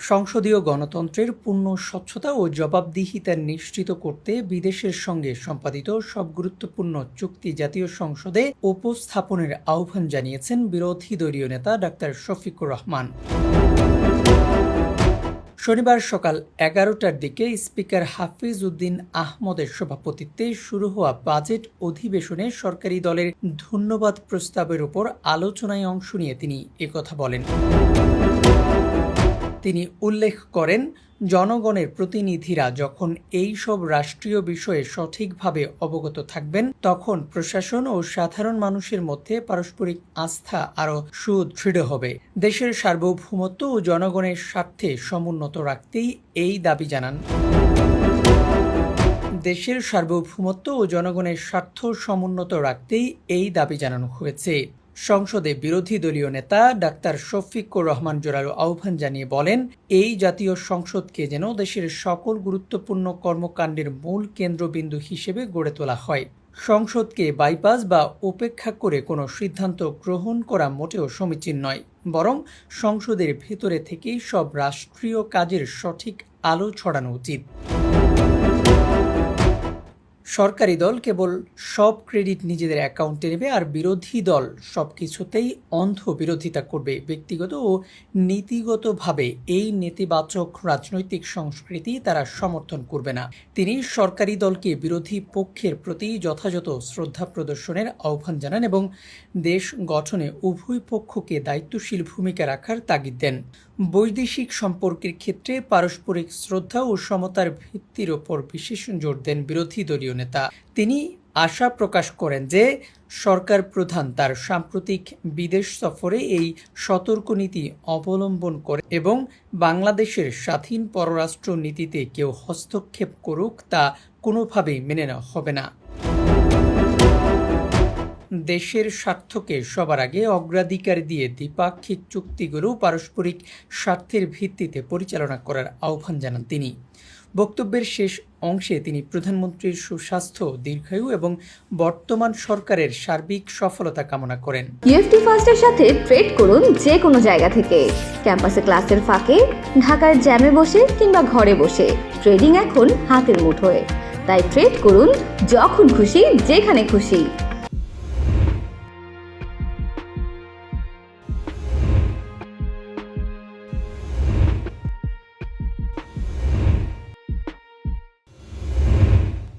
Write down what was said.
সংসদীয় গণতন্ত্রের পূর্ণ স্বচ্ছতা ও জবাবদিহিতা নিশ্চিত করতে বিদেশের সঙ্গে সম্পাদিত সব গুরুত্বপূর্ণ চুক্তি জাতীয় সংসদে উপস্থাপনের আহ্বান জানিয়েছেন বিরোধী দলীয় নেতা ডাক্তার শফিকুর রহমান। শনিবার সকাল 11টার দিকে স্পিকার হাফিজ উদ্দিন আহমদের সভাপতিত্বে শুরু হওয়া বাজেট অধিবেশনে সরকারি দলের ধন্যবাদ প্রস্তাবের উপর আলোচনায় অংশ নিয়ে তিনি একথা বলেন। তিনি উল্লেখ করেন, জনগণের প্রতিনিধিরা যখন এই সব রাষ্ট্রীয় বিষয়ে সঠিকভাবে অবগত থাকবেন, তখন প্রশাসন ও সাধারণ মানুষের মধ্যে পারস্পরিক আস্থা আরও সুদৃঢ় হবে। দেশের সার্বভৌমত্ব ও জনগণের স্বার্থে সমুন্নত রাখতেই এই দাবি জানান। দেশের সার্বভৌমত্ব ও জনগণের স্বার্থ সমুন্নত রাখতেই এই দাবি জানানো হয়েছে। সংসদে বিরোধী দলীয় নেতা ডাক্তার শফিকুর রহমান জোরালো আহ্বান জানিয়ে বলেন, এই জাতীয় সংসদকে যেন দেশের সকল গুরুত্বপূর্ণ কর্মকাণ্ডের মূল কেন্দ্রবিন্দু হিসেবে গড়ে তোলা হয়। সংসদকে বাইপাস বা উপেক্ষা করে কোনো সিদ্ধান্ত গ্রহণ করা মোটেও সমীচীন নয়, বরং সংসদের ভেতরে থেকেই সব রাষ্ট্রীয় কাজের সঠিক আলো ছড়ানো উচিত। সরকারি দল কেবল সব ক্রেডিট নিজেদের অ্যাকাউন্টে নেবে, আর বিরোধী দল সবকিছুতেই অন্ধ বিরোধিতা করবে। ব্যক্তিগত ও নীতিগতভাবে এই নেতিবাচক রাজনৈতিক সংস্কৃতি তারা সমর্থন করবে না। তিনি সরকারি দলকে বিরোধী পক্ষের প্রতি যথাযথ শ্রদ্ধা প্রদর্শনের আহ্বান জানান এবং দেশ গঠনে উভয় পক্ষকে দায়িত্বশীল ভূমিকা রাখার তাগিদ দেন। বৈদেশিক সম্পর্কের ক্ষেত্রে পারস্পরিক শ্রদ্ধা ও সমতার ভিত্তির ওপর বিশেষ জোর দেন বিরোধী দলীয় নেতা। তিনি আশা প্রকাশ করেন যে সরকার প্রধান তার সাম্প্রতিক বিদেশ সফরে এই সতর্ক নীতি অবলম্বন করে এবং বাংলাদেশের স্বাধীন পররাষ্ট্র নীতিতে কেউ হস্তক্ষেপ করুক তা কোনোভাবেই মেনে নেওয়া হবে না। দেশের স্বার্থকে সবার আগে অগ্রাধিকার দিয়ে দ্বিপাক্ষিক চুক্তিগুলো পারস্পরিক স্বার্থের ভিত্তিতে পরিচালনা করার আহ্বান জানান তিনি। বক্তব্যের শেষ অংশে তিনি প্রধানমন্ত্রীর সুস্বাস্থ্য, দীর্ঘায়ু এবং বর্তমান সরকারের সার্বিক সফলতা কামনা করেন। ইউএফটি ফার্স্টের সাথে ট্রেড করুন যে কোনো জায়গা থেকে। ক্যাম্পাসে ক্লাসের ফাঁকে, ঢাকার জ্যামে বসে কিংবা ঘরে বসে, ট্রেডিং এখন হাতের মুঠোয়। তাই ট্রেড করুন যখন খুশি, যেখানে খুশি।